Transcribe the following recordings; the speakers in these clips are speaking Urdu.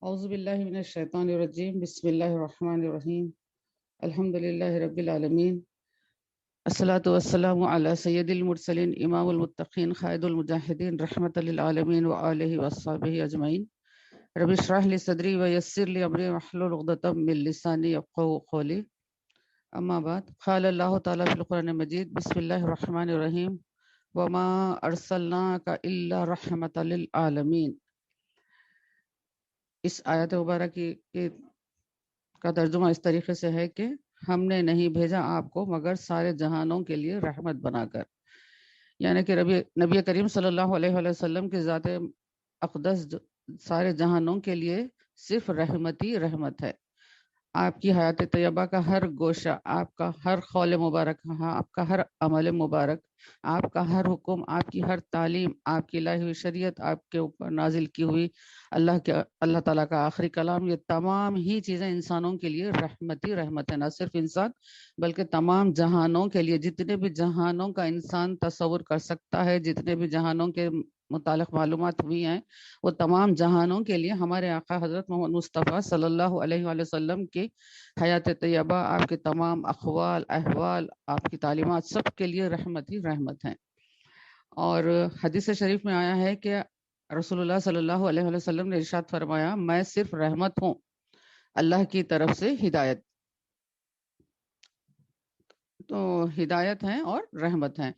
اعوذ باللہ من الشیطان الرجیم بسم اللہ الرحمن الرحیم الحمد للہ رب العالمین الصلاۃ والسلام علی سید المرسلین امام المتقین قائد المجاہدین رحمۃ للعالمین وآلہ وصحبہ اجمعین رب اشرح لی صدری ویسر لی امری واحلل عقدۃ من لسانی یفقهوا قولی اما بعد قال اللہ تعالی فی القرآن المجید بسم اللہ الرحمن الرحیم وما ارسلناک الا رحمۃ للعالمین۔ اس آیت مبارکہ کا ترجمہ اس طریقے سے ہے کہ ہم نے نہیں بھیجا آپ کو مگر سارے جہانوں کے لیے رحمت بنا کر، یعنی کہ نبی کریم صلی اللہ علیہ وآلہ وسلم کی ذات اقدس سارے جہانوں کے لیے صرف رحمت ہی رحمت ہے۔ آپ کی حیات طیبہ کا ہر گوشہ، آپ کا ہر قول مبارک، آپ کا ہر عمل مبارک، آپ کا ہر حکم، آپ کی ہر تعلیم، آپ کی لائی ہوئی شریعت، آپ کے اوپر نازل کی ہوئی اللہ تعالیٰ کا آخری کلام، یہ تمام ہی چیزیں انسانوں کے لیے رحمت ہی رحمت ہے۔ نہ صرف انسان بلکہ تمام جہانوں کے لیے، جتنے بھی جہانوں کا انسان تصور کر سکتا ہے، جتنے بھی جہانوں کے متعلق معلومات ہوئی ہیں، وہ تمام جہانوں کے لیے ہمارے آقا حضرت محمد مصطفیٰ صلی اللہ علیہ وآلہ وسلم کی حیات طیبہ، آپ کے تمام اقوال احوال، آپ کی تعلیمات سب کے لیے رحمت ہی رحمت ہیں۔ اور حدیث شریف میں آیا ہے کہ رسول اللہ صلی اللہ علیہ وآلہ وسلم نے ارشاد فرمایا، میں صرف رحمت ہوں، اللہ کی طرف سے ہدایت، تو ہدایت ہیں اور رحمت ہیں۔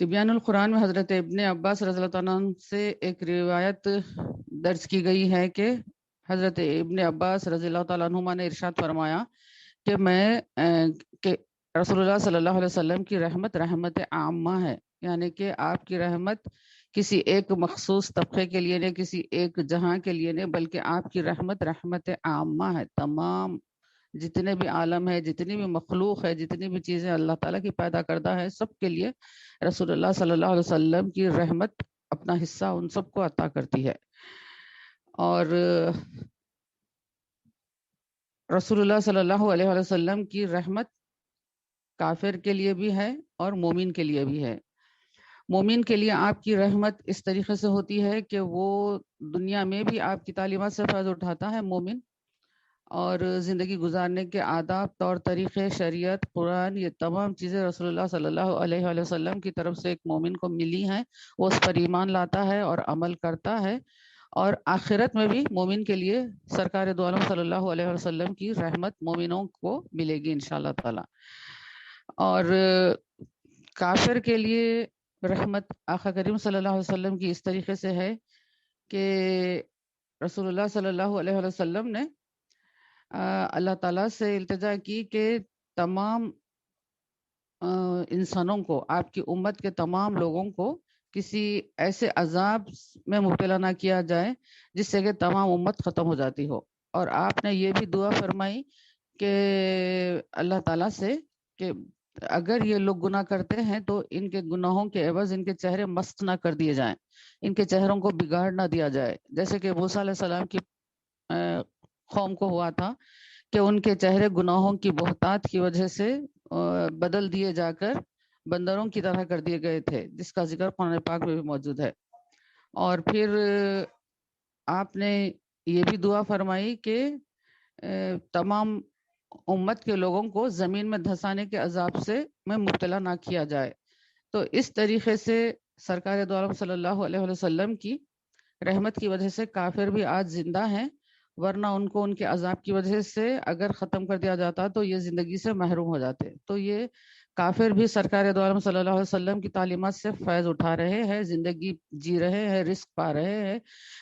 تبیان القرآن میں حضرت ابن عباس رضی اللہ عنہ سے ایک روایت درج کی گئی ہے کہ حضرت ابن عباس رضی اللہ تعالیٰ عنہما نے ارشاد فرمایا کہ رسول اللہ صلی اللہ علیہ وسلم کی رحمت رحمت عامہ ہے، یعنی کہ آپ کی رحمت کسی ایک مخصوص طبقے کے لیے نہیں، کسی ایک جہاں کے لیے نہیں، بلکہ آپ کی رحمت رحمت عامہ ہے۔ تمام جتنے بھی عالم ہے، جتنی بھی مخلوق ہے، جتنی بھی چیزیں اللہ تعالیٰ کی پیدا کردہ ہے، سب کے لیے رسول اللہ صلی اللہ علیہ وسلم کی رحمت اپنا حصہ ان سب کو عطا کرتی ہے۔ اور رسول اللہ صلی اللہ علیہ وسلم کی رحمت کافر کے لیے بھی ہے اور مومن کے لیے بھی ہے۔ مومن کے لیے آپ کی رحمت اس طریقے سے ہوتی ہے کہ وہ دنیا میں بھی آپ کی تعلیمات سے فائدہ اٹھاتا ہے مومن، اور زندگی گزارنے کے آداب، طور طریقے، شریعت، قرآن، یہ تمام چیزیں رسول اللہ صلی اللہ علیہ وآلہ وسلم کی طرف سے ایک مومن کو ملی ہیں، وہ اس پر ایمان لاتا ہے اور عمل کرتا ہے، اور آخرت میں بھی مومن کے لیے سرکار دو عالم صلی اللہ علیہ وسلم کی رحمت مومنوں کو ملے گی انشاءاللہ تعالی۔ اور کافر کے لیے رحمت آقا کریم صلی اللہ علیہ وسلم کی اس طریقے سے ہے کہ رسول اللہ صلی اللہ علیہ وسلم نے اللہ تعالیٰ سے التجا کی کہ تمام انسانوں کو، آپ کی امت کے تمام لوگوں کو کسی ایسے عذاب میں مبتلا نہ کیا جائے جس سے کہ تمام امت ختم ہو جاتی ہو۔ اور آپ نے یہ بھی دعا فرمائی کہ اللہ تعالیٰ سے کہ اگر یہ لوگ گناہ کرتے ہیں تو ان کے گناہوں کے عوض ان کے چہرے مسخ نہ کر دیے جائیں، ان کے چہروں کو بگاڑ نہ دیا جائے، جیسے کہ موسیٰ علیہ السلام کی قوم کو ہوا تھا کہ ان کے چہرے گناہوں کی بہتات کی وجہ سے بدل دیے جا کر بندروں کی طرح کر دیے گئے تھے، جس کا ذکر قرآن پاک میں بھی موجود ہے۔ اور پھر آپ نے یہ بھی دعا فرمائی کہ تمام امت کے لوگوں کو زمین میں دھسانے کے عذاب سے میں مبتلا نہ کیا جائے۔ تو اس طریقے سے سرکار دو عالم صلی اللہ علیہ وسلم کی رحمت کی وجہ سے کافر بھی آج زندہ ہیں، ورنہ ان کو ان کے عذاب کی وجہ سے اگر ختم کر دیا جاتا تو یہ زندگی سے محروم ہو جاتے۔ تو یہ کافر بھی سرکار دو عالم صلی اللہ علیہ وسلم کی تعلیمات سے فیض اٹھا رہے ہیں، زندگی جی رہے ہیں، رزق پا رہے ہیں،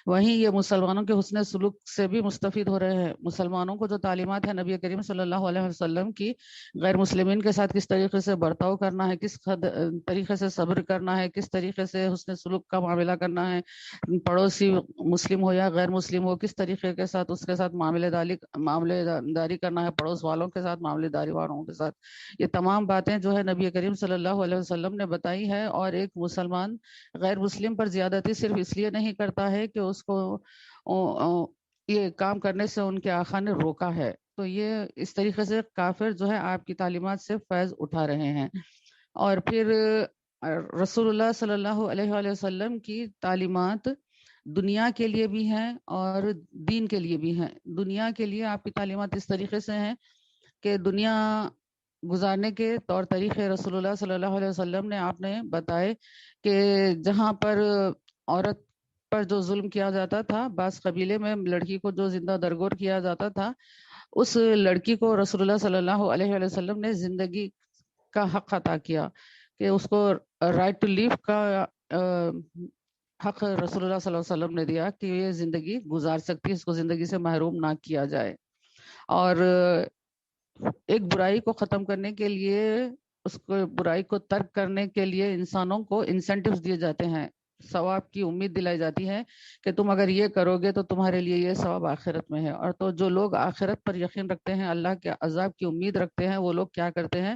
وہیں یہ مسلمانوں کے حسن سلوک سے بھی مستفید ہو رہے ہیں۔ مسلمانوں کو جو تعلیمات ہے نبی کریم صلی اللہ علیہ وسلم کی، غیر مسلمین کے ساتھ کس طریقے سے برتاؤ کرنا ہے، کس طریقے سے صبر کرنا ہے، کس طریقے سے حسن سلوک کا معاملہ کرنا ہے، پڑوسی مسلم ہو یا غیر مسلم ہو کس طریقے کے ساتھ اس کے ساتھ معاملے داری کرنا ہے، پڑوس والوں کے ساتھ، معاملے داری والوں کے ساتھ، یہ تمام باتیں جو ہے نبی کریم صلی اللہ علیہ وسلم نے بتائی ہے۔ اور ایک مسلمان غیر مسلم پر زیادتی صرف اس لیے نہیں کرتا ہے کہ اس کو یہ کام کرنے سے ان کے آقا نے روکا ہے، تو یہ اس طریقے سے کافر جو ہے آپ کی تعلیمات سے فیض اٹھا رہے ہیں۔ اور پھر رسول اللہ صلی اللہ علیہ وآلہ وسلم کی تعلیمات دنیا کے لیے بھی ہیں اور دین کے لیے بھی ہیں۔ دنیا کے لیے آپ کی تعلیمات اس طریقے سے ہیں کہ دنیا گزارنے کے طور طریقے رسول اللہ صلی اللہ علیہ وسلم نے آپ نے بتائے کہ جہاں پر عورت پر جو ظلم کیا جاتا تھا، بعض قبیلے میں لڑکی کو جو زندہ درگور کیا جاتا تھا، اس لڑکی کو رسول اللہ صلی اللہ علیہ وسلم نے زندگی کا حق عطا کیا کہ اس کو رائٹ ٹو لیو کا حق رسول اللہ صلی اللہ علیہ وسلم نے دیا کہ یہ زندگی گزار سکتی ہے، اس کو زندگی سے محروم نہ کیا جائے۔ اور ایک برائی کو ختم کرنے کے لیے، اس کو برائی کو ترک کرنے کے لیے انسانوں کو انسینٹیوز دیے جاتے ہیں، ثواب کی امید دلائی جاتی ہے کہ تم اگر یہ کرو گے تو تمہارے لیے یہ ثواب آخرت میں ہے۔ اور تو جو لوگ آخرت پر یقین رکھتے ہیں، اللہ کے عذاب کی امید رکھتے ہیں، وہ لوگ کیا کرتے ہیں،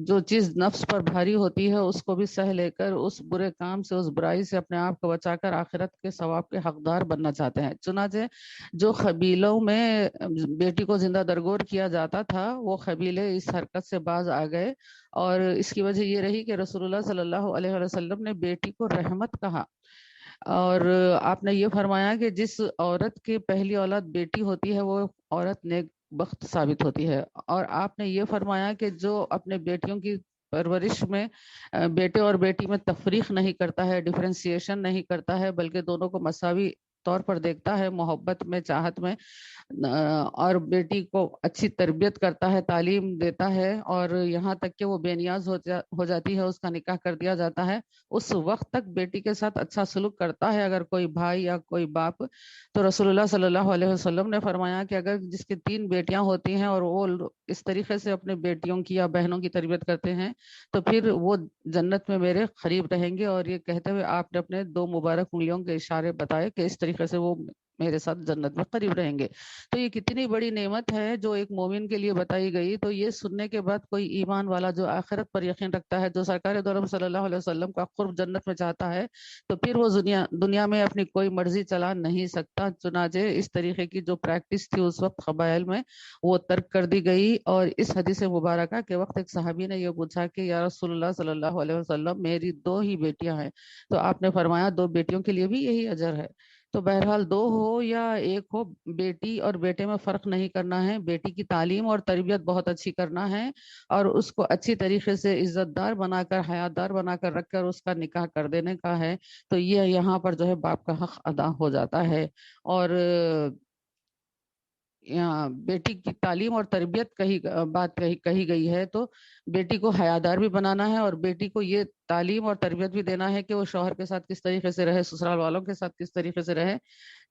جو چیز نفس پر بھاری ہوتی ہے اس کو بھی سہ لے کر اس برے کام سے، اس برائی سے اپنے آپ کو بچا کر آخرت کے ثواب کے حقدار بننا چاہتے ہیں۔ چنانچہ جو قبیلوں میں بیٹی کو زندہ درگور کیا جاتا تھا، وہ قبیلے اس حرکت سے باز آ گئے، اور اس کی وجہ یہ رہی کہ رسول اللہ صلی اللہ علیہ وسلم نے بیٹی کو رحمت کہا، اور آپ نے یہ فرمایا کہ جس عورت کی پہلی اولاد بیٹی ہوتی ہے وہ عورت نیک بخت ثابت ہوتی ہے۔ اور آپ نے یہ فرمایا کہ جو اپنے بیٹیوں کی پرورش میں بیٹے اور بیٹی میں تفریق نہیں کرتا ہے، ڈفرینسیشن نہیں کرتا ہے، بلکہ دونوں کو مساوی طور پر دیکھتا ہے، محبت میں، چاہت میں، اور بیٹی کو اچھی تربیت کرتا ہے، تعلیم دیتا ہے، اور یہاں تک کہ وہ بے نیاز ہو جاتی ہے، اس کا نکاح کر دیا جاتا ہے، اس وقت تک بیٹی کے ساتھ اچھا سلوک کرتا ہے اگر کوئی بھائی یا کوئی باپ۔ تو رسول اللہ صلی اللہ علیہ وسلم نے فرمایا کہ اگر جس کی 3 بیٹیاں ہوتی ہیں اور وہ اس طریقے سے اپنے بیٹیوں کی یا بہنوں کی تربیت کرتے ہیں تو پھر وہ جنت میں میرے قریب رہیں گے۔ اور یہ کہتے ہوئے آپ نے اپنے 2 مبارک انگلیوں کے اشارے بتائے کہ اس طریقے سے وہ میرے ساتھ جنت میں قریب رہیں گے۔ تو یہ کتنی بڑی نعمت ہے جو ایک مومن کے لیے بتائی گئی۔ تو یہ سننے کے بعد کوئی ایمان والا جو آخرت پر یقین رکھتا ہے، جو سرکار دو عالم صلی اللہ علیہ وسلم کا قرب جنت میں چاہتا ہے، تو پھر وہ دنیا میں اپنی کوئی مرضی چلا نہیں سکتا۔ چنانچہ اس طریقے کی جو پریکٹس تھی اس وقت قبائل میں، وہ ترک کر دی گئی۔ اور اس حدیث مبارکہ کے وقت ایک صحابی نے یہ پوچھا کہ یا رسول اللہ صلی اللہ علیہ وسلم، میری 2 ہی بیٹیاں ہیں، تو آپ نے فرمایا 2 بیٹیوں کے لیے بھی یہی اجر ہے۔ تو بہرحال 2 ہو یا 1 ہو، بیٹی اور بیٹے میں فرق نہیں کرنا ہے، بیٹی کی تعلیم اور تربیت بہت اچھی کرنا ہے، اور اس کو اچھی طریقے سے عزت دار بنا کر، حیات دار بنا کر رکھ کر اس کا نکاح کر دینے کا ہے۔ تو یہ یہاں پر جو ہے باپ کا حق ادا ہو جاتا ہے۔ اور یہاں بیٹی کی تعلیم اور تربیت کہی گئی ہے، تو بیٹی کو حیادار بھی بنانا ہے، اور بیٹی کو یہ تعلیم اور تربیت بھی دینا ہے کہ وہ شوہر کے ساتھ کس طریقے سے رہے، سسرال والوں کے ساتھ کس طریقے سے رہے۔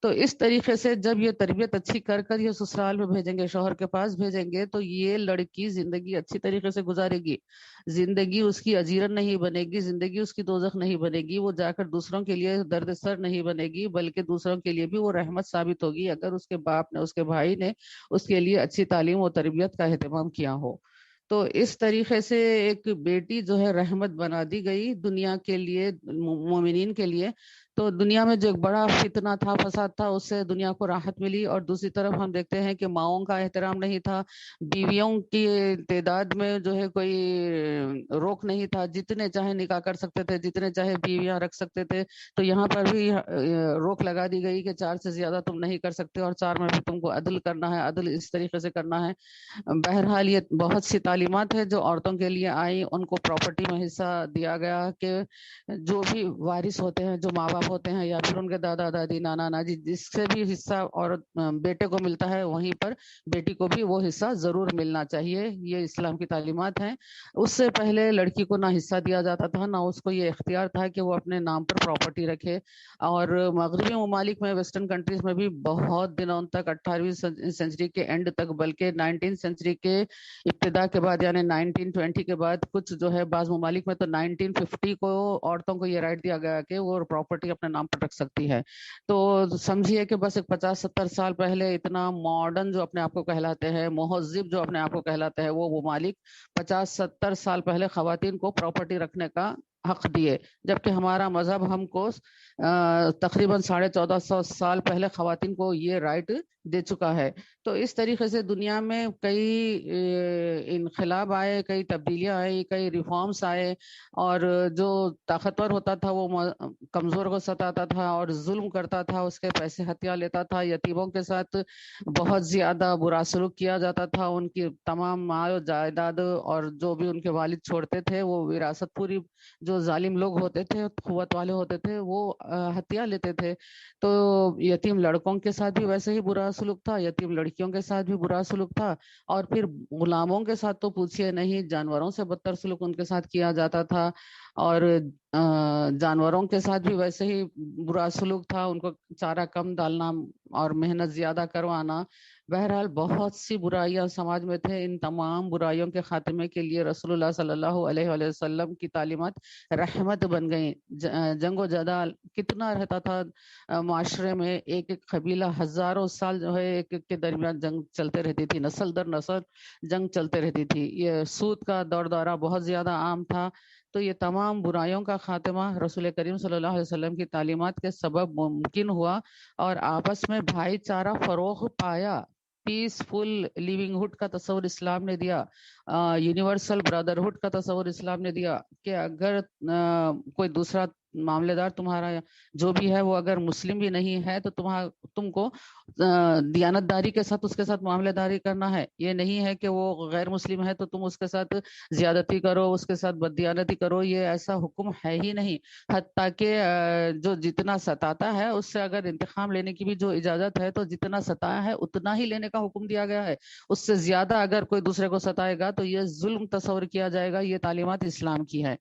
تو اس طریقے سے جب یہ تربیت اچھی کر کر یہ سسرال میں بھیجیں گے، شوہر کے پاس بھیجیں گے، تو یہ لڑکی زندگی اچھی طریقے سے گزارے گی، زندگی اس کی اجیرن نہیں بنے گی، زندگی اس کی دوزخ نہیں بنے گی، وہ جا کر دوسروں کے لیے درد سر نہیں بنے گی، بلکہ دوسروں کے لیے بھی وہ رحمت ثابت ہوگی اگر اس کے باپ نے، اس کے بھائی نے اس کے لیے اچھی تعلیم و تربیت کا اہتمام کیا ہو۔ تو اس طریقے سے ایک بیٹی جو ہے رحمت بنا دی گئی دنیا کے لیے، مومنین کے لیے۔ تو دنیا میں جو ایک بڑا فتنہ تھا، فساد تھا، اس سے دنیا کو راحت ملی۔ اور دوسری طرف ہم دیکھتے ہیں کہ ماؤں کا احترام نہیں تھا، بیویوں کی تعداد میں جو ہے کوئی روک نہیں تھا، جتنے چاہے نکاح کر سکتے تھے، جتنے چاہے بیویاں رکھ سکتے تھے۔ تو یہاں پر بھی روک لگا دی گئی کہ 4 سے زیادہ تم نہیں کر سکتے، اور 4 میں بھی تم کو عدل کرنا ہے، عدل اس طریقے سے کرنا ہے۔ بہرحال یہ بہت سی تعلیمات ہے جو عورتوں کے لیے آئی، ان کو پراپرٹی میں حصہ دیا گیا کہ جو بھی وارث ہوتے ہیں، جو ماں باپ ہوتے ہیں یا پھر ان کے دادا دادی، نانا ناجی، جس سے بھی حصہ عورت بیٹے کو ملتا ہے، وہیں پر بیٹی کو بھی وہ حصہ ضرور ملنا چاہیے۔ یہ اسلام کی تعلیمات ہیں۔ اس سے پہلے لڑکی کو نہ حصہ دیا جاتا تھا، نہ اس کو یہ اختیار تھا کہ وہ اپنے نام پر پراپرٹی رکھے۔ اور مغربی ممالک میں، ویسٹرن کنٹریز میں بھی بہت دنوں تک، 18ویں سینچری کے اینڈ تک، بلکہ 19 سینچری کے ابتدا کے بعد، یعنی 1920 کے بعد، کچھ جو ہے بعض ممالک میں تو 1950 کو عورتوں کو یہ رائٹ دیا گیا کہ وہ پراپرٹی اپنے نام پر رکھ سکتی ہے۔ تو سمجھیے کہ بس ایک 50-70 سال پہلے اتنا ماڈرن جو اپنے آپ کو کہلاتے ہیں، مہذب جو اپنے آپ کو کہلاتے ہیں، وہ ممالک 50-70 سال پہلے خواتین کو پراپرٹی رکھنے کا حق دیے، جبکہ ہمارا مذہب ہم کو تقریباً 1450 سال پہلے خواتین کو یہ رائٹ دے چکا ہے۔ تو اس طریقے سے دنیا میں کئی انقلاب آئے، کئی تبدیلیاں آئی، کئی ریفارمز آئے، اور جو طاقتور ہوتا تھا وہ کمزور کو ستاتا تھا اور ظلم کرتا تھا، اس کے پیسے ہتھیار لیتا تھا، یتیموں کے ساتھ بہت زیادہ برا سلوک کیا جاتا تھا، ان کی تمام مال و جائیداد اور جو بھی ان کے والد چھوڑتے تھے وہ وراثت پوری جو ظالم لوگ ہوتے تھے، قوت والے ہوتے تھے، وہ ہتھیار لیتے تھے۔ تو یتیم لڑکوں کے ساتھ بھی ویسے ہی برا سلوک تھا، یتیم لڑکیوں کے ساتھ بھی برا سلوک تھا، اور پھر غلاموں کے ساتھ تو پوچھئے نہیں، جانوروں سے بدتر سلوک ان کے ساتھ کیا جاتا تھا، اور جانوروں کے ساتھ بھی ویسے ہی برا سلوک تھا، ان کو چارہ کم ڈالنا اور محنت زیادہ کروانا۔ بہرحال بہت سی برائیاں سماج میں تھے۔ ان تمام برائیوں کے خاتمے کے لیے رسول اللہ صلی اللہ علیہ وآلہ وسلم کی تعلیمات رحمت بن گئیں۔ جنگ و جدال کتنا رہتا تھا معاشرے میں، ایک ایک قبیلہ ہزاروں سال جو ہے ایک ایک کے درمیان جنگ چلتے رہتی تھی، نسل در نسل جنگ چلتے رہتی تھی، یہ سود کا دور دورہ بہت زیادہ عام تھا۔ تو یہ تمام برائیوں کا خاتمہ رسول کریم صلی اللہ علیہ وسلم کی تعلیمات کے سبب ممکن ہوا، اور آپس میں بھائی چارہ فروغ پایا۔ پیسفل لیونگ ہوڈ کا تصور اسلام نے دیا، یونیورسل برادرہڈ کا تصور اسلام نے دیا، کہ اگر کوئی دوسرا معاملے دار تمہارا جو بھی ہے وہ اگر مسلم بھی نہیں ہے تو تم کو دیانتداری کے ساتھ اس کے ساتھ معاملے داری کرنا ہے۔ یہ نہیں ہے کہ وہ غیر مسلم ہے تو تم اس کے ساتھ زیادتی کرو، اس کے ساتھ بددیانتی کرو، یہ ایسا حکم ہے ہی نہیں۔ حتیٰ کہ جو جتنا ستاتا ہے اس سے اگر انتقام لینے کی بھی جو اجازت ہے، تو جتنا ستایا ہے اتنا ہی لینے کا حکم دیا گیا ہے، اس سے زیادہ اگر کوئی دوسرے کو ستائے گا تو یہ ظلم تصور کیا جائے گا۔ یہ تعلیمات اسلام کی ہے۔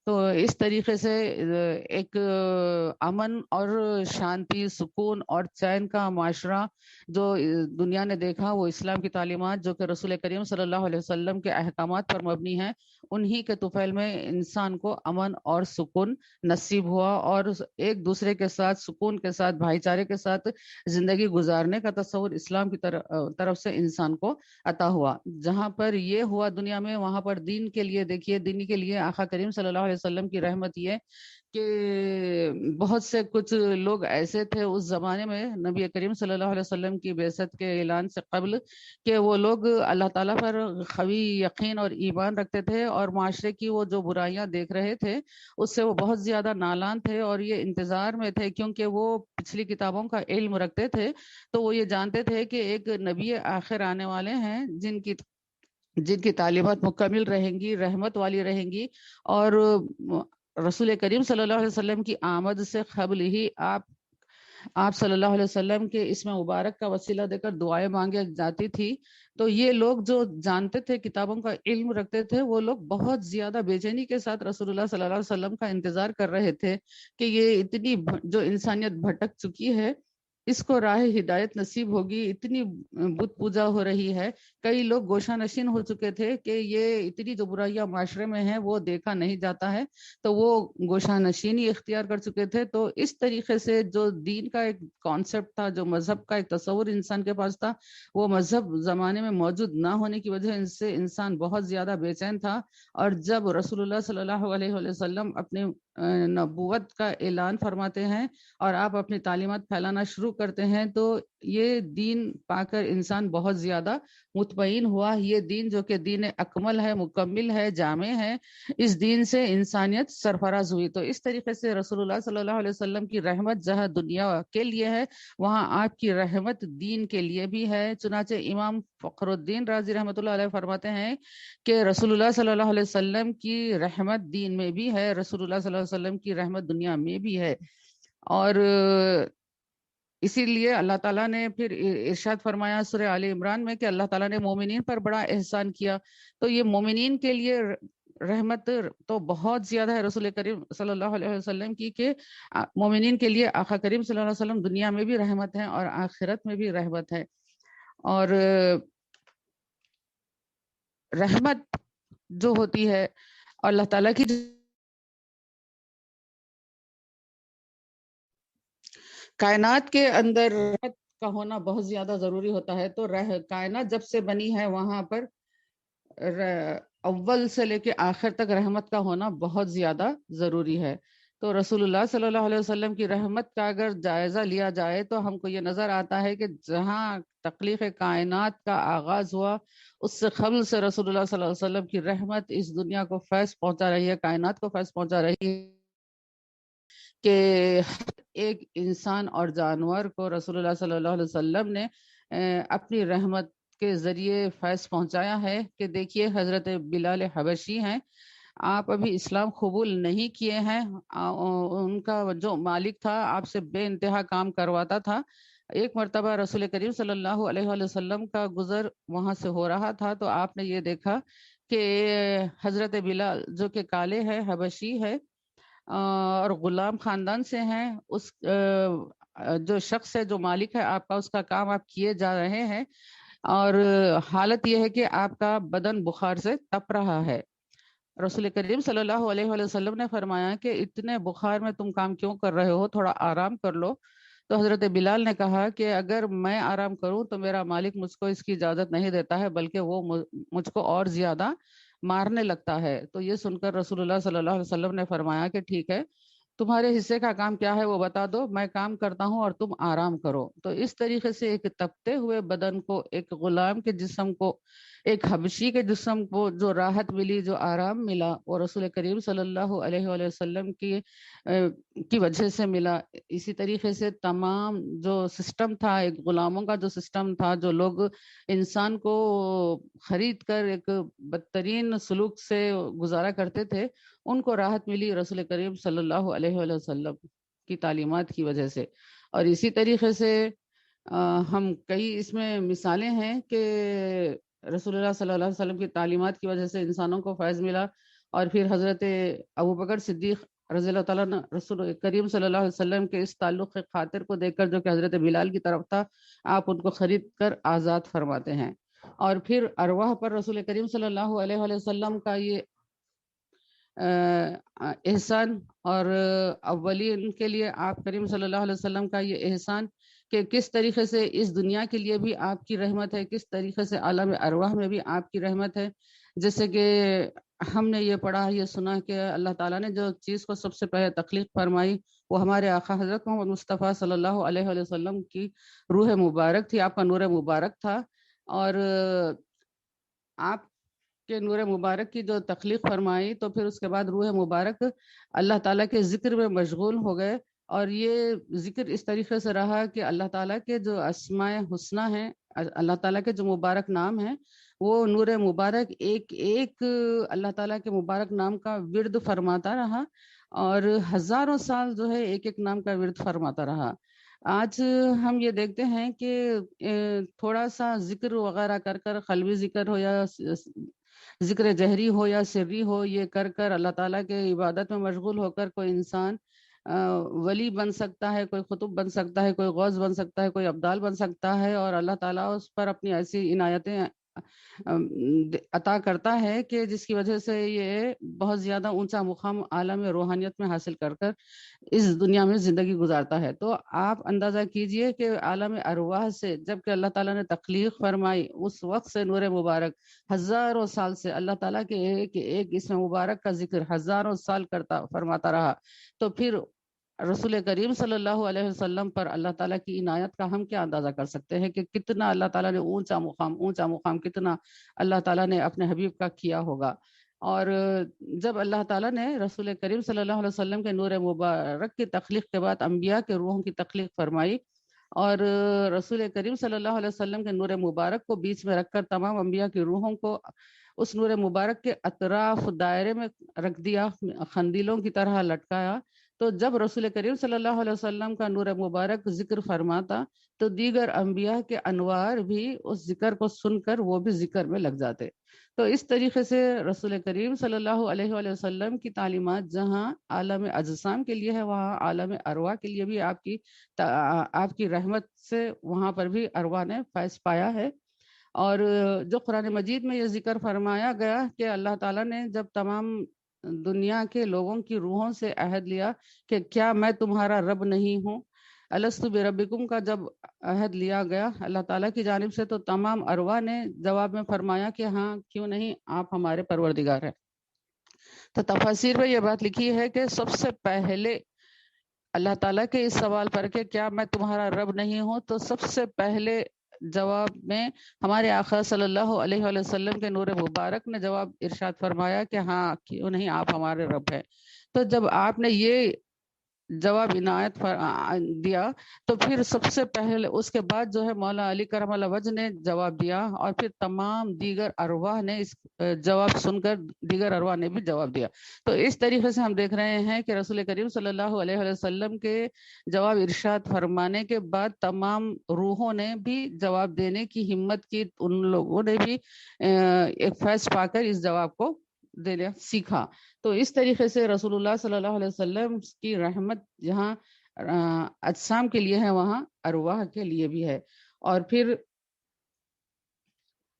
تو اس طریقے سے ایک امن اور شانتی، سکون اور چین کا معاشرہ جو دنیا نے دیکھا، وہ اسلام کی تعلیمات جو کہ رسول کریم صلی اللہ علیہ وسلم کے احکامات پر مبنی ہیں، انہی کے طفیل میں انسان کو امن اور سکون نصیب ہوا، اور ایک دوسرے کے ساتھ سکون کے ساتھ، بھائی چارے کے ساتھ زندگی گزارنے کا تصور اسلام کی طرف سے انسان کو عطا ہوا۔ جہاں پر یہ ہوا دنیا میں، وہاں پر دین کے لیے دیکھیے، دین کے لیے آقا کریم صلی اللہ علیہ وسلم کی رحمت یہ کہ بہت سے کچھ لوگ ایسے تھے اس زمانے میں نبی کریم صلی اللہ علیہ وسلم کی بعثت کے اعلان سے قبل، کہ وہ لوگ اللہ تعالیٰ پر قوی یقین اور ایمان رکھتے تھے، اور معاشرے کی وہ جو برائیاں دیکھ رہے تھے اس سے وہ بہت زیادہ نالان تھے، اور یہ انتظار میں تھے، کیونکہ وہ پچھلی کتابوں کا علم رکھتے تھے، تو وہ یہ جانتے تھے کہ ایک نبی آخر آنے والے ہیں جن کی تعلیمات مکمل رہیں گی، رحمت والی رہیں گی، اور رسول کریم صلی اللہ علیہ وسلم کی آمد سے قبل ہی آپ صلی اللہ علیہ وسلم کے اسم مبارک کا وسیلہ دے کر دعائیں مانگے جاتی تھی۔ تو یہ لوگ جو جانتے تھے، کتابوں کا علم رکھتے تھے، وہ لوگ بہت زیادہ بے چینی کے ساتھ رسول اللہ صلی اللہ علیہ وسلم کا انتظار کر رہے تھے کہ یہ اتنی جو انسانیت بھٹک چکی ہے اس کو راہ ہدایت نصیب ہوگی۔ اتنی بت پوجا ہو رہی ہے، کئی لوگ گوشہ نشین ہو چکے تھے کہ یہ اتنی جو برائیاں معاشرے میں ہیں وہ دیکھا نہیں جاتا ہے، تو وہ گوشہ نشینی اختیار کر چکے تھے۔ تو اس طریقے سے جو دین کا ایک کانسیپٹ تھا، جو مذہب کا ایک تصور انسان کے پاس تھا، وہ مذہب زمانے میں موجود نہ ہونے کی وجہ سے انسان بہت زیادہ بے چین تھا۔ اور جب رسول اللہ صلی اللہ علیہ وسلم اپنے نبوت کا اعلان فرماتے ہیں اور آپ اپنی تعلیمات پھیلانا شروع کرتے ہیں، تو یہ دین پا کر انسان بہت زیادہ مطمئن ہوا۔ یہ دین جو کہ دین اکمل ہے، مکمل ہے، جامع ہے، اس دین سے انسانیت سرفراز ہوئی۔ تو اس طریقے سے رسول اللہ صلی اللہ علیہ وسلم کی رحمت جہاں دنیا کے لیے ہے، وہاں آپ کی رحمت دین کے لیے بھی ہے۔ چنانچہ امام فخر الدین رازی رحمۃ اللہ علیہ فرماتے ہیں کہ رسول اللہ صلی اللہ علیہ وسلم کی رحمت دین میں بھی ہے، رسول اللہ صلی اللہ علیہ وسلم کی رحمت دنیا میں بھی ہے۔ اور اسی لیے اللہ تعالیٰ نے پھر ارشاد فرمایا سورہ آل عمران میں کہ اللہ تعالیٰ نے مومنین پر بڑا احسان کیا۔ تو یہ مومنین کے لیے رحمت تو بہت زیادہ ہے رسول کریم صلی اللہ علیہ وسلم کی، کہ مومنین کے لیے آقا کریم صلی اللہ علیہ وسلم دنیا میں بھی رحمت ہے اور آخرت میں بھی رحمت ہے۔ اور رحمت جو ہوتی ہے اللہ تعالیٰ کی کائنات کے اندر رحمت کا ہونا بہت زیادہ ضروری ہوتا ہے۔ تو کائنات جب سے بنی ہے وہاں پر اول سے لے کے آخر تک رحمت کا ہونا بہت زیادہ ضروری ہے. تو رسول اللہ صلی اللہ علیہ وسلم کی رحمت کا اگر جائزہ لیا جائے تو ہم کو یہ نظر آتا ہے کہ جہاں تخلیق کائنات کا آغاز ہوا اس سے قبل سے رسول اللہ صلی اللہ علیہ وسلم کی رحمت اس دنیا کو فیض پہنچا رہی ہے، کائنات کو فیض پہنچا رہی ہے کہ ہر ایک انسان اور جانور کو رسول اللہ صلی اللہ علیہ وسلم نے اپنی رحمت کے ذریعے فیض پہنچایا ہے. کہ دیکھیے حضرت بلال حبشی ہیں، آپ ابھی اسلام قبول نہیں کیے ہیں، ان کا جو مالک تھا آپ سے بے انتہا کام کرواتا تھا. ایک مرتبہ رسول کریم صلی اللہ علیہ وآلہ وسلم کا گزر وہاں سے ہو رہا تھا تو آپ نے یہ دیکھا کہ حضرت بلال جو کہ کالے ہے، حبشی ہے اور غلام خاندان سے ہیں، اس جو شخص ہے، جو مالک ہے آپ کا، اس کا کام آپ کیے جا رہے ہیں اور حالت یہ ہے کہ آپ کا بدن بخار سے تپ رہا ہے. رسول کریم صلی اللہ علیہ وآلہ وسلم نے فرمایا کہ اتنے بخار میں تم کام کیوں کر رہے ہو، تھوڑا آرام کر لو. تو حضرت بلال نے کہا کہ اگر میں آرام کروں تو میرا مالک مجھ کو اس کی اجازت نہیں دیتا ہے، بلکہ وہ مجھ کو اور زیادہ مارنے لگتا ہے. تو یہ سن کر رسول اللہ صلی اللہ علیہ وسلم نے فرمایا کہ ٹھیک ہے، تمہارے حصے کا کام کیا ہے وہ بتا دو، میں کام کرتا ہوں اور تم آرام کرو. تو اس طریقے سے ایک تپتے ہوئے بدن کو، ایک غلام کے جسم کو، ایک حبشی کے جسم کو جو راحت ملی، جو آرام ملا، وہ رسول کریم صلی اللہ علیہ وآلہ وسلم کی وجہ سے ملا. اسی طریقے سے تمام جو سسٹم تھا، ایک غلاموں کا جو سسٹم تھا، جو لوگ انسان کو خرید کر ایک بدترین سلوک سے گزارا کرتے تھے، ان کو راحت ملی رسول کریم صلی اللہ علیہ وآلہ وسلم کی تعلیمات کی وجہ سے. اور اسی طریقے سے ہم کئی اس میں مثالیں ہیں کہ رسول اللہ صلی اللہ علیہ وسلم کی تعلیمات کی وجہ سے انسانوں کو فیض ملا. اور پھر حضرت ابوبکر صدیق رضی اللہ تعالیٰ عنہ رسول کریم صلی اللہ علیہ وسلم کے اس تعلق کے خاطر کو دیکھ کر، جو کہ حضرت بلال کی طرف تھا، آپ ان کو خرید کر آزاد فرماتے ہیں. اور پھر ارواح پر رسول کریم صلی اللہ علیہ وآلہ وسلم کا یہ احسان، اور اولین کے لیے آپ کریم صلی اللہ علیہ وسلم کا یہ احسان کہ کس طریقے سے اس دنیا کے لیے بھی آپ کی رحمت ہے، کس طریقے سے عالم ارواح میں بھی آپ کی رحمت ہے. جیسے کہ ہم نے یہ پڑھا، یہ سنا کہ اللہ تعالیٰ نے جو چیز کو سب سے پہلے تخلیق فرمائی وہ ہمارے آقا حضرت محمد مصطفیٰ صلی اللہ علیہ وآلہ وسلم کی روح مبارک تھی، آپ کا نور مبارک تھا. اور آپ کے نور مبارک کی جو تخلیق فرمائی تو پھر اس کے بعد روح مبارک اللہ تعالیٰ کے ذکر میں مشغول ہو گئے. اور یہ ذکر اس طریقے سے رہا کہ اللہ تعالیٰ کے جو اسماء حسنہ ہیں، اللہ تعالیٰ کے جو مبارک نام ہیں، وہ نور مبارک ایک ایک اللہ تعالیٰ کے مبارک نام کا ورد فرماتا رہا اور ہزاروں سال جو ہے ایک ایک نام کا ورد فرماتا رہا. آج ہم یہ دیکھتے ہیں کہ تھوڑا سا ذکر وغیرہ کر کر، قلبی ذکر ہو یا ذکر جہری ہو یا سری ہو، یہ کر کر اللہ تعالیٰ کے عبادت میں مشغول ہو کر کوئی انسان ولی بن سکتا ہے، کوئی قطب بن سکتا ہے، کوئی غوث بن سکتا ہے، کوئی ابدال بن سکتا ہے، اور اللہ تعالیٰ اس پر اپنی ایسی عنایتیں عطا کرتا ہے کہ جس کی وجہ سے یہ بہت زیادہ اونچا مقام عالم روحانیت میں حاصل کر کر اس دنیا میں زندگی گزارتا ہے. تو آپ اندازہ کیجئے کہ عالم ارواح سے جب کہ اللہ تعالیٰ نے تخلیق فرمائی، اس وقت سے نور مبارک ہزاروں سال سے اللہ تعالیٰ کے ایک اسم مبارک کا ذکر ہزاروں سال فرماتا رہا. تو پھر رسول کریم صلی اللہ علیہ وسلم پر اللہ تعالیٰ کی عنایت کا ہم کیا اندازہ کر سکتے ہیں کہ کتنا اللہ تعالیٰ نے اونچا مقام کتنا اللہ تعالیٰ نے اپنے حبیب کا کیا ہوگا. اور جب اللہ تعالیٰ نے رسول کریم صلی اللہ علیہ وسلم کے نور مبارک کی تخلیق کے بعد انبیاء کے روحوں کی تخلیق فرمائی اور رسول کریم صلی اللہ علیہ وسلم کے نور مبارک کو بیچ میں رکھ کر تمام انبیاء کی روحوں کو اس نور مبارک کے اطراف دائرے میں رکھ دیا، خندیلوں کی طرح لٹکایا. تو جب رسول کریم صلی اللہ علیہ وسلم کا نور مبارک ذکر فرماتا تو دیگر انبیاء کے انوار بھی اس ذکر کو سن کر وہ بھی ذکر میں لگ جاتے. تو اس طریقے سے رسول کریم صلی اللہ علیہ وآلہ وسلم کی تعلیمات جہاں عالم اجسام کے لیے ہے، وہاں عالم ارواح کے لیے بھی آپ کی رحمت سے وہاں پر بھی ارواح نے فیض پایا ہے. اور جو قرآن مجید میں یہ ذکر فرمایا گیا کہ اللہ تعالیٰ نے جب تمام دنیا کے لوگوں کی روحوں سے عہد لیا کہ کیا میں تمہارا رب نہیں ہوں، الستُ بربکم کا جب عہد لیا گیا اللہ تعالیٰ کی جانب سے، تو تمام ارواح نے جواب میں فرمایا کہ ہاں، کیوں نہیں، آپ ہمارے پروردگار ہیں۔ تو تفاسیر میں یہ بات لکھی ہے کہ سب سے پہلے اللہ تعالیٰ کے اس سوال پر کہ کیا میں تمہارا رب نہیں ہوں، تو سب سے پہلے جواب میں ہمارے آقا صلی اللہ علیہ وآلہ وسلم کے نور مبارک نے جواب ارشاد فرمایا کہ ہاں، کیوں نہیں، آپ ہمارے رب ہیں۔ تو جب آپ نے یہ جواب عنایت دیا، تو پھر سب سے پہلے اس کے بعد جو ہے مولا علی کرم اللہ وجہ نے جواب دیا، اور پھر تمام دیگر ارواح نے اس جواب سن کر دیگر ارواح نے بھی جواب دیا۔ تو اس طریقے سے ہم دیکھ رہے ہیں کہ رسول کریم صلی اللہ علیہ وآلہ وسلم کے جواب ارشاد فرمانے کے بعد تمام روحوں نے بھی جواب دینے کی ہمت کی، ان لوگوں نے بھی ایک فیض پا کر اس جواب کو دینا سیکھا۔ تو اس طریقے سے رسول اللہ صلی اللہ علیہ وسلم کی رحمت جہاں اجسام کے لیے ہے، وہاں ارواح کے لیے بھی ہے۔ اور پھر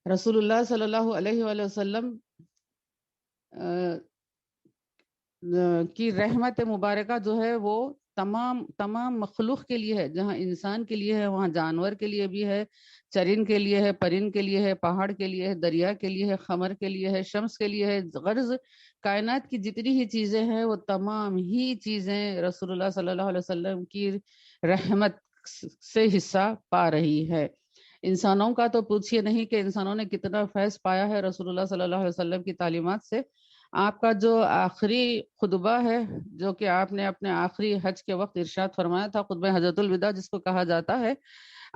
رسول اللہ صلی اللہ علیہ وآلہ وسلم کی رحمت مبارکہ جو ہے وہ تمام مخلوق کے لیے ہے، جہاں انسان کے لیے ہے وہاں جانور کے لیے بھی ہے، چرند کے لیے ہے، پرند کے لیے ہے، پہاڑ کے لیے ہے، دریا کے لیے ہے، خمر کے لیے ہے، شمس کے لیے ہے۔ غرض کائنات کی جتنی ہی چیزیں ہیں وہ تمام ہی چیزیں رسول اللہ صلی اللہ علیہ وسلم کی رحمت سے حصہ پا رہی ہے۔ انسانوں کا تو پوچھئے نہیں کہ انسانوں نے کتنا فیض پایا ہے رسول اللہ صلی اللہ علیہ وسلم کی تعلیمات سے۔ آپ کا جو آخری خطبہ ہے، جو کہ آپ نے اپنے آخری حج کے وقت ارشاد فرمایا تھا، خطبہ حجۃ الوداع جس کو کہا جاتا ہے،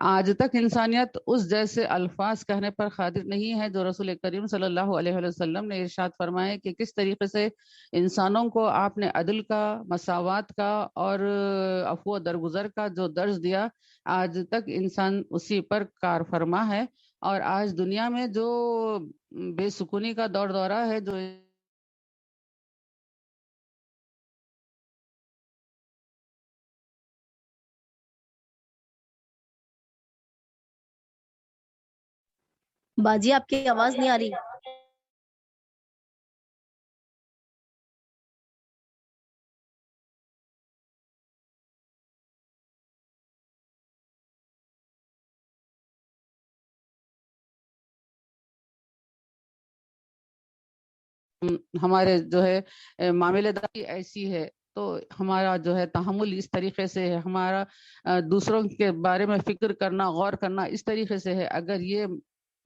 آج تک انسانیت اس جیسے الفاظ کہنے پر قادر نہیں ہے جو رسول کریم صلی اللہ علیہ وسلم نے ارشاد فرمائے کہ کس طریقے سے انسانوں کو آپ نے عدل کا، مساوات کا اور عفو و درگزر کا جو درس دیا، آج تک انسان اسی پر کار فرما ہے۔ اور آج دنیا میں جو بے سکونی کا دور دورہ ہے، جو باجی آپ کی آواز نہیں آ رہی۔ ہمارے جو ہے معاملے داری ایسی ہے، تو ہمارا جو ہے تحمل اس طریقے سے ہے، ہمارا دوسروں کے بارے میں فکر کرنا، غور کرنا اس طریقے سے ہے۔ اگر یہ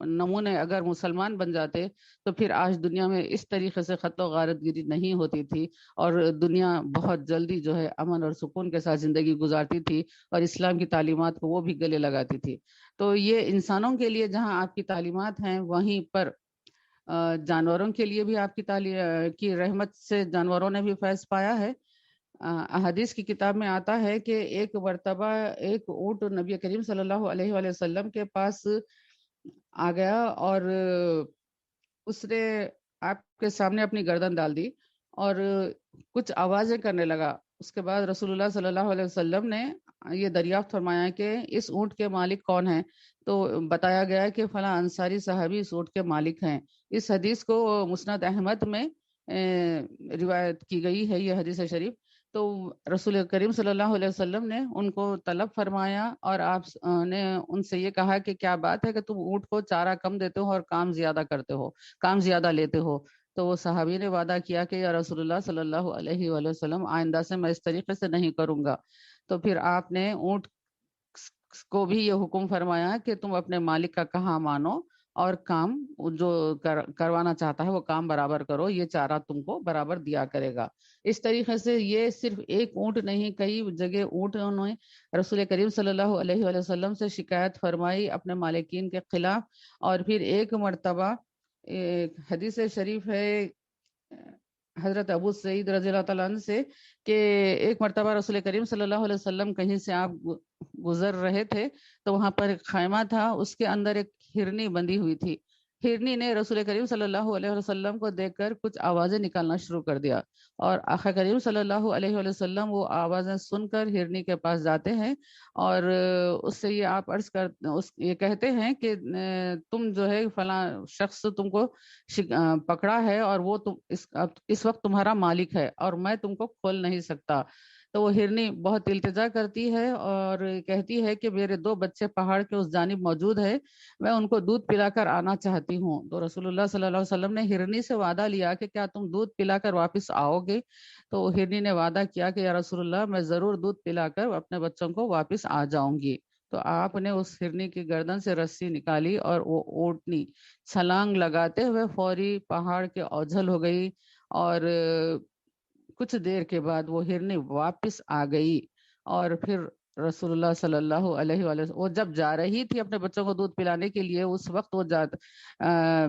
نمونے اگر مسلمان بن جاتے تو پھر آج دنیا میں اس طریقے سے خط و غارت گیری نہیں ہوتی تھی، اور دنیا بہت جلدی جو ہے امن اور سکون کے ساتھ زندگی گزارتی تھی، اور اسلام کی تعلیمات کو وہ بھی گلے لگاتی تھی۔ تو یہ انسانوں کے لیے جہاں آپ کی تعلیمات ہیں، وہیں پر جانوروں کے لیے بھی آپ کی رحمت سے جانوروں نے بھی فیض پایا ہے۔ احادیث کی کتاب میں آتا ہے کہ ایک مرتبہ ایک اونٹ نبی کریم صلی اللہ علیہ وآلہ وسلم کے پاس آ گیا، اور اس نے آپ کے سامنے اپنی گردن ڈال دی اور کچھ آوازیں کرنے لگا۔ اس کے بعد رسول اللہ صلی اللہ علیہ وسلم نے یہ دریافت فرمایا کہ اس اونٹ کے مالک کون ہیں، تو بتایا گیا کہ فلاں انصاری صحابی اس اونٹ کے مالک ہیں۔ اس حدیث کو مسند احمد میں روایت کی گئی ہے، یہ حدیث شریف۔ تو رسول کریم صلی اللہ علیہ وسلم نے ان کو طلب فرمایا، اور آپ نے ان سے یہ کہا کہ کیا بات ہے کہ تم اونٹ کو چارہ کم دیتے ہو اور کام زیادہ کرتے ہو، کام زیادہ لیتے ہو؟ تو وہ صحابی نے وعدہ کیا کہ یا رسول اللہ صلی اللہ علیہ وآلہ وسلم، آئندہ سے میں اس طریقے سے نہیں کروں گا۔ تو پھر آپ نے اونٹ کو بھی یہ حکم فرمایا کہ تم اپنے مالک کا کہا مانو، اور کام جو کروانا چاہتا ہے وہ کام برابر کرو، یہ چارہ تم کو برابر دیا کرے گا۔ اس طریقے سے یہ صرف ایک اونٹ نہیں، کئی جگہ اونٹوں نے رسول کریم صلی اللہ علیہ وآلہ وسلم سے شکایت فرمائی اپنے مالکین کے خلاف۔ اور پھر ایک مرتبہ ایک حدیث شریف ہے حضرت ابو سعید رضی اللہ تعالیٰ عنہ سے کہ ایک مرتبہ رسول کریم صلی اللہ علیہ وسلم کہیں سے آپ گزر رہے تھے، تو وہاں پر ایک خیمہ تھا، اس کے اندر ایک ہرنی بندھی ہوئی تھی۔ ہرنی نے رسول کریم صلی اللہ علیہ وسلم کو دیکھ کر کچھ آوازیں نکالنا شروع کر دیا، اور آقا کریم صلی اللہ علیہ وسلم وہ آوازیں سن کر ہرنی کے پاس جاتے ہیں، اور اس سے یہ آپ عرض یہ کہتے ہیں کہ تم جو ہے فلاں شخص تم کو پکڑا ہے، اور وہ تم اس وقت تمہارا مالک ہے، اور میں تم کو کھول نہیں سکتا۔ تو وہ ہرنی بہت التجا کرتی ہے اور کہتی ہے کہ میرے 2 بچے پہاڑ کے اس جانب موجود ہے، میں ان کو دودھ پلا کر آنا چاہتی ہوں۔ تو رسول اللہ صلی اللہ علیہ وسلم نے ہرنی سے وعدہ لیا کہ کیا تم دودھ پلا کر واپس آؤ گے؟ تو ہرنی نے وعدہ کیا کہ یا رسول اللہ میں ضرور دودھ پلا کر اپنے بچوں کو واپس آ جاؤں گی۔ تو آپ نے اس ہرنی کی گردن سے رسی نکالی اور وہ اونٹنی چھلانگ لگاتے ہوئے فوری پہاڑ کے اوجھل ہو گئی، اور کچھ دیر کے بعد وہ ہرنی واپس آ گئی۔ اور پھر رسول اللہ صلی اللہ علیہ وآلہ وسلم وہ جب جا رہی تھی اپنے بچوں کو دودھ پلانے کے لیے، اس وقت وہ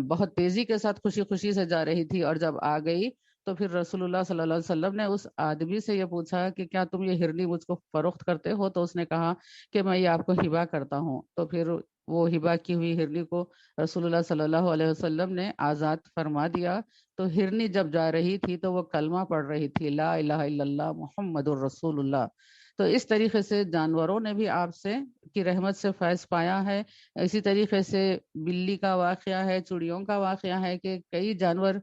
بہت تیزی کے ساتھ خوشی خوشی سے جا رہی تھی، اور جب آ گئی تو پھر رسول اللہ صلی اللہ علیہ وسلم نے اس آدمی سے یہ پوچھا کہ کیا تم یہ ہرنی مجھ کو فروخت کرتے ہو؟ تو اس نے کہا کہ میں یہ آپ کو ہبہ کرتا ہوں۔ تو پھر وہ ہبہ کی ہوئی ہرنی کو رسول اللہ صلی اللہ علیہ وسلم نے آزاد فرما دیا۔ تو ہرنی جب جا رہی تھی تو وہ کلمہ پڑھ رہی تھی، لا الہ الا اللہ محمد الرسول اللہ۔ تو اس طریقے سے جانوروں نے بھی آپ سے کی رحمت سے فیض پایا ہے۔ اسی طریقے سے بلی کا واقعہ ہے، چڑیوں کا واقعہ ہے کہ کئی جانور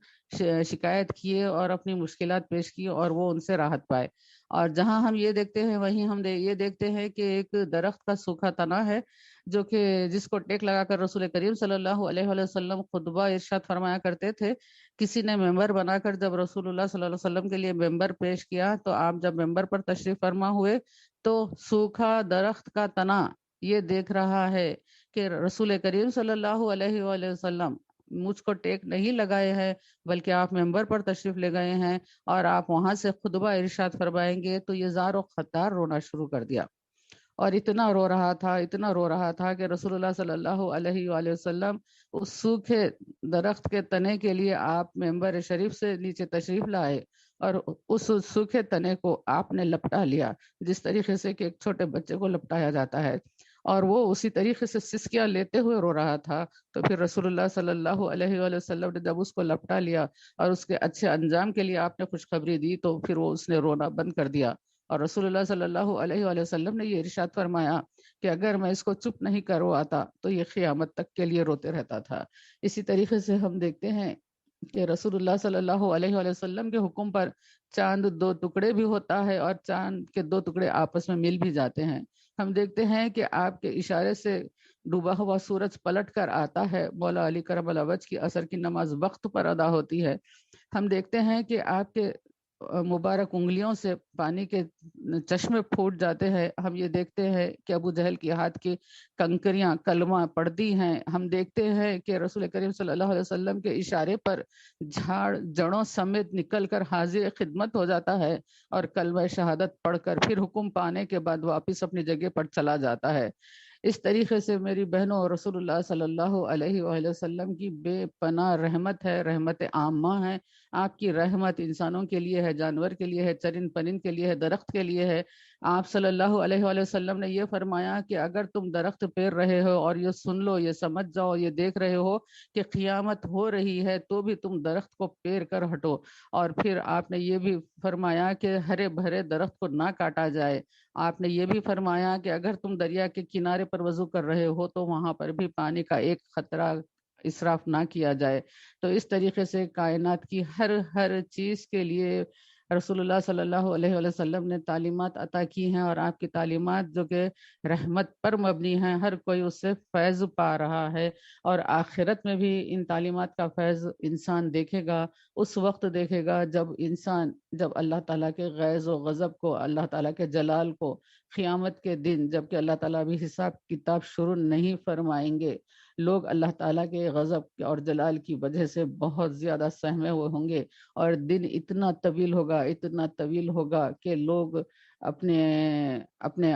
شکایت کیے اور اپنی مشکلات پیش کی اور وہ ان سے راحت پائے۔ اور جہاں ہم یہ دیکھتے ہیں وہیں ہم یہ دیکھتے ہیں کہ ایک درخت کا سوکھا تنا ہے جو کہ جس کو ٹیک لگا کر رسول کریم صلی اللہ علیہ وآلہ وسلم خطبہ ارشاد فرمایا کرتے تھے۔ کسی نے ممبر بنا کر جب رسول اللہ صلی اللہ علیہ وسلم کے لیے ممبر پیش کیا تو آپ جب ممبر پر تشریف فرما ہوئے تو سوکھا درخت کا تنا یہ دیکھ رہا ہے کہ رسول کریم صلی اللہ علیہ وآلہ وسلم مجھ کو ٹیک نہیں لگائے ہیں، بلکہ آپ ممبر پر تشریف لے گئے ہیں اور آپ وہاں سے خطبہ ارشاد فرمائیں گے۔ تو یہ زار و خطار رونا شروع کر دیا اور اتنا رو رہا تھا، اتنا رو رہا تھا کہ رسول اللہ صلی اللہ علیہ وآلہ وسلم اس سوکھے درخت کے تنے کے لیے آپ ممبر شریف سے نیچے تشریف لائے اور اس سوکھے تنے کو آپ نے لپٹا لیا، جس طریقے سے کہ ایک چھوٹے بچے کو لپٹایا جاتا ہے، اور وہ اسی طریقے سے سسکیاں لیتے ہوئے رو رہا تھا۔ تو پھر رسول اللہ صلی اللہ علیہ وآلہ وسلم نے جب اس کو لپٹا لیا اور اس کے اچھے انجام کے لیے آپ نے خوشخبری دی تو پھر وہ اس نے رونا بند کر دیا۔ اور رسول اللہ صلی اللہ علیہ وآلہ وسلم نے یہ ارشاد فرمایا کہ اگر میں اس کو چپ نہیں کرواتا تو یہ قیامت تک کے لیے روتے رہتا تھا۔ اسی طریقے سے ہم دیکھتے ہیں کہ رسول اللہ صلی اللہ علیہ وآلہ وسلم کے حکم پر چاند 2 ٹکڑے بھی ہوتا ہے اور چاند کے 2 ٹکڑے آپس میں مل بھی جاتے ہیں۔ ہم دیکھتے ہیں کہ آپ کے اشارے سے ڈوبا ہوا سورج پلٹ کر آتا ہے، مولا علی کرم اللہ وجہ کی عصر کی نماز وقت پر ادا ہوتی ہے۔ ہم دیکھتے ہیں کہ آپ کے مبارک انگلیوں سے پانی کے چشمے پھوٹ جاتے ہیں۔ ہم یہ دیکھتے ہیں کہ ابو جہل کے ہاتھ کی کنکریاں کلمہ پڑتی ہیں۔ ہم دیکھتے ہیں کہ رسول کریم صلی اللہ علیہ وسلم کے اشارے پر جھاڑ جڑوں سمیت نکل کر حاضر خدمت ہو جاتا ہے اور کلمہ شہادت پڑھ کر پھر حکم پانے کے بعد واپس اپنی جگہ پر چلا جاتا ہے۔ اس طریقے سے میری بہنوں، رسول اللہ صلی اللہ علیہ وآلہ وسلم کی بے پناہ رحمت ہے، رحمت عامہ ہے۔ آپ کی رحمت انسانوں کے لیے ہے، جانور کے لیے ہے، چرند پرند کے لیے ہے، درخت کے لیے ہے۔ آپ صلی اللہ علیہ وآلہ وسلم نے یہ فرمایا کہ اگر تم درخت پیر رہے ہو اور یہ سن لو، یہ سمجھ جاؤ، یہ دیکھ رہے ہو کہ قیامت ہو رہی ہے تو بھی تم درخت کو پیر کر ہٹو۔ اور پھر آپ نے یہ بھی فرمایا کہ ہرے بھرے درخت کو نہ کاٹا جائے۔ آپ نے یہ بھی فرمایا کہ اگر تم دریا کے کنارے پر وضو کر رہے ہو تو وہاں پر بھی پانی کا ایک قطرہ اسراف نہ کیا جائے۔ تو اس طریقے سے کائنات کی ہر چیز کے لیے رسول اللہ صلی اللہ علیہ وآلہ وسلم نے تعلیمات عطا کی ہیں، اور آپ کی تعلیمات جو کہ رحمت پر مبنی ہیں، ہر کوئی اس سے فیض پا رہا ہے، اور آخرت میں بھی ان تعلیمات کا فیض انسان دیکھے گا۔ اس وقت دیکھے گا جب اللہ تعالیٰ کے غیظ و غضب کو، اللہ تعالیٰ کے جلال کو، قیامت کے دن جب کہ اللہ تعالیٰ بھی حساب کتاب شروع نہیں فرمائیں گے، لوگ اللہ تعالیٰ کے غضب اور جلال کی وجہ سے بہت زیادہ سہمے ہوئے ہوں گے، اور دن اتنا طویل ہوگا کہ لوگ اپنے اپنے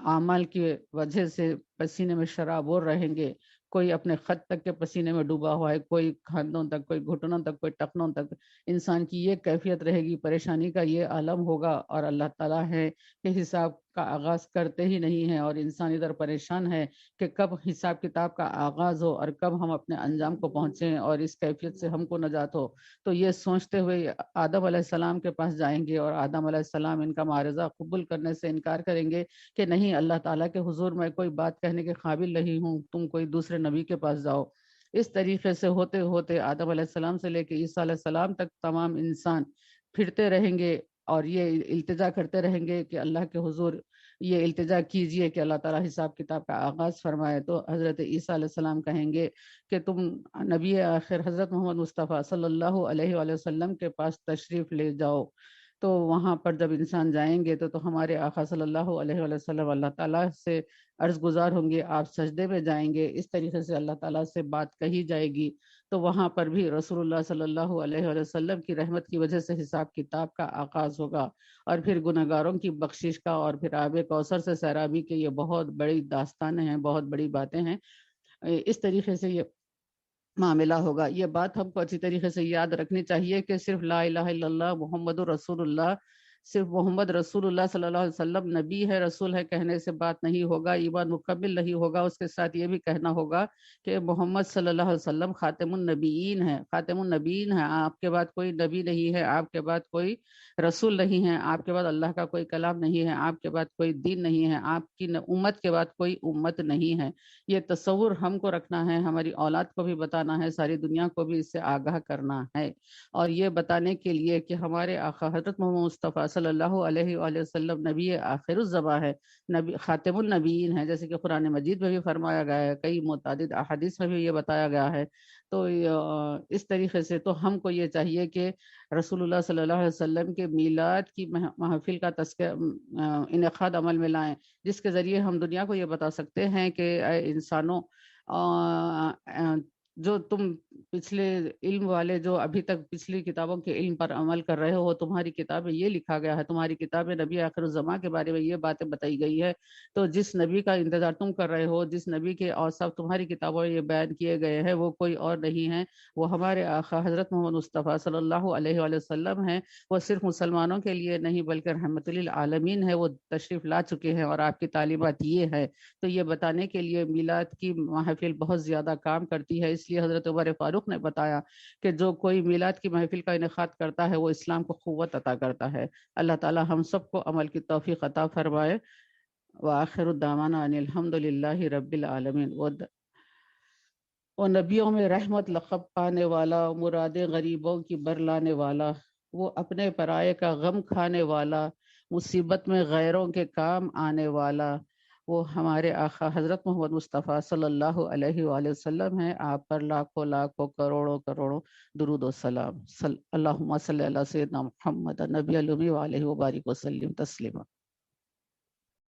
اعمال کی وجہ سے پسینے میں شرابور رہیں گے۔ کوئی اپنے خط تک کے پسینے میں ڈوبا ہوا ہے، کوئی کھاندوں تک، کوئی گھٹنوں تک، کوئی ٹخنوں تک۔ انسان کی یہ کیفیت رہے گی، پریشانی کا یہ عالم ہوگا، اور اللہ تعالیٰ ہے کہ حساب کا آغاز کرتے ہی نہیں ہے، اور انسان ادھر پریشان ہے کہ کب حساب کتاب کا آغاز ہو اور کب ہم اپنے انجام کو پہنچیں اور اس کیفیت سے ہم کو نجات ہو۔ تو یہ سوچتے ہوئے آدم علیہ السلام کے پاس جائیں گے، اور آدم علیہ السلام ان کا معارضہ قبول کرنے سے انکار کریں گے کہ نہیں، اللہ تعالیٰ کے حضور میں کوئی بات کہنے کے قابل نہیں ہوں، تم کوئی دوسرے نبی کے پاس جاؤ۔ اس طریقے سے ہوتے ہوتے آدم علیہ السلام سے لے کے عیسیٰ علیہ السلام تک تمام انسان پھرتے رہیں گے اور یہ التجا کرتے رہیں گے کہ اللہ کے حضور یہ التجا کیجئے کہ اللہ تعالیٰ حساب کتاب کا آغاز فرمائے، تو حضرت عیسیٰ علیہ السلام کہیں گے کہ تم نبی آخر حضرت محمد مصطفیٰ صلی اللہ علیہ وآلہ وسلم کے پاس تشریف لے جاؤ۔ تو وہاں پر جب انسان جائیں گے تو ہمارے آقا صلی اللہ علیہ وآلہ وسلم اللہ تعالیٰ سے عرض گزار ہوں گے، آپ سجدے میں جائیں گے، اس طریقے سے اللہ تعالیٰ سے بات کہی جائے گی، تو وہاں پر بھی رسول اللہ صلی اللہ علیہ وآلہ وسلم کی رحمت کی وجہ سے حساب کتاب کا آغاز ہوگا، اور پھر گنہگاروں کی بخشش کا، اور پھر آب کوثر سے سیرابی کے، یہ بہت بڑی داستانیں ہیں، بہت بڑی باتیں ہیں۔ اس طریقے سے یہ معاملہ ہوگا۔ یہ بات ہم کو اچھی طریقے سے یاد رکھنی چاہیے کہ صرف لا الہ الا اللہ محمد رسول اللہ، صرف محمد رسول اللہ صلی اللہ علیہ وسلم نبی ہے، رسول ہے کہنے سے بات نہیں ہوگا، ایمان مکمل نہیں ہوگا۔ اس کے ساتھ یہ بھی کہنا ہوگا کہ محمد صلی اللہ علیہ وسلم خاتم النبیین ہے، خاتم النبیین ہے، آپ کے بعد کوئی نبی نہیں ہے، آپ کے بعد کوئی رسول نہیں ہے، آپ کے بعد اللہ کا کوئی کلام نہیں ہے، آپ کے بعد کوئی دین نہیں ہے، آپ کی امت کے بعد کوئی امت نہیں ہے۔ یہ تصور ہم کو رکھنا ہے، ہماری اولاد کو بھی بتانا ہے، ساری دنیا کو بھی اس سے آگاہ کرنا ہے، اور یہ بتانے کے لیے کہ ہمارے آقا حضرت محمد مصطفیٰ صلی اللہ علیہ وآلہ وسلم نبی آخر الزماں ہے، نبی خاتم النبیین ہے، جیسے کہ قرآن مجید میں بھی فرمایا گیا ہے، کئی متعدد احادیث میں بھی یہ بتایا گیا ہے۔ تو اس طریقے سے تو ہم کو یہ چاہیے کہ رسول اللہ صلی اللہ علیہ وسلم کے میلاد کی محفل کا انعقاد عمل میں لائیں، جس کے ذریعے ہم دنیا کو یہ بتا سکتے ہیں کہ اے انسانوں، جو تم پچھلے علم والے جو ابھی تک پچھلی کتابوں کے علم پر عمل کر رہے ہو، تمہاری کتاب میں یہ لکھا گیا ہے، تمہاری کتاب میں نبی آخر الزماں کے بارے میں یہ باتیں بتائی گئی ہے، تو جس نبی کا انتظار تم کر رہے ہو، جس نبی کے اوصاف تمہاری کتابوں میں یہ بیان کیے گئے ہیں، وہ کوئی اور نہیں ہے، وہ ہمارے آقا حضرت محمد مصطفیٰ صلی اللہ علیہ وآلہ وسلم ہیں۔ وہ صرف مسلمانوں کے لیے نہیں بلکہ رحمت للعالمین ہے، وہ تشریف لا چکے ہیں، اور آپ کی تعلیمات یہ ہے۔ تو یہ بتانے کے لیے میلاد کی محفل بہت زیادہ کام کرتی ہے، اس لیے حضرت عمر فاروق نے بتایا کہ جو کوئی میلاد کی محفل کا انعقاد کرتا ہے وہ اسلام کو قوت عطا کرتا ہے۔ اللہ تعالی ہم سب کو عمل کی توفیق عطا فرمائے۔ وآخر الدعوانا ان الحمد للہ رب العالمین۔ وہ نبیوں میں رحمت لقب پانے والا، مرادیں غریبوں کی برلانے والا، وہ اپنے پرائے کا غم کھانے والا، مصیبت میں غیروں کے کام آنے والا، وہ ہمارے آقا حضرت محمد مصطفیٰ صلی اللہ علیہ وآلہ وسلم ہیں۔ آپ پر لاکھوں لاکھوں کروڑوں کروڑوں درود و سلام۔ اللہم صلی علی سیدنا محمد نبی الامی وآلہ وبارک وسلم تسلیما۔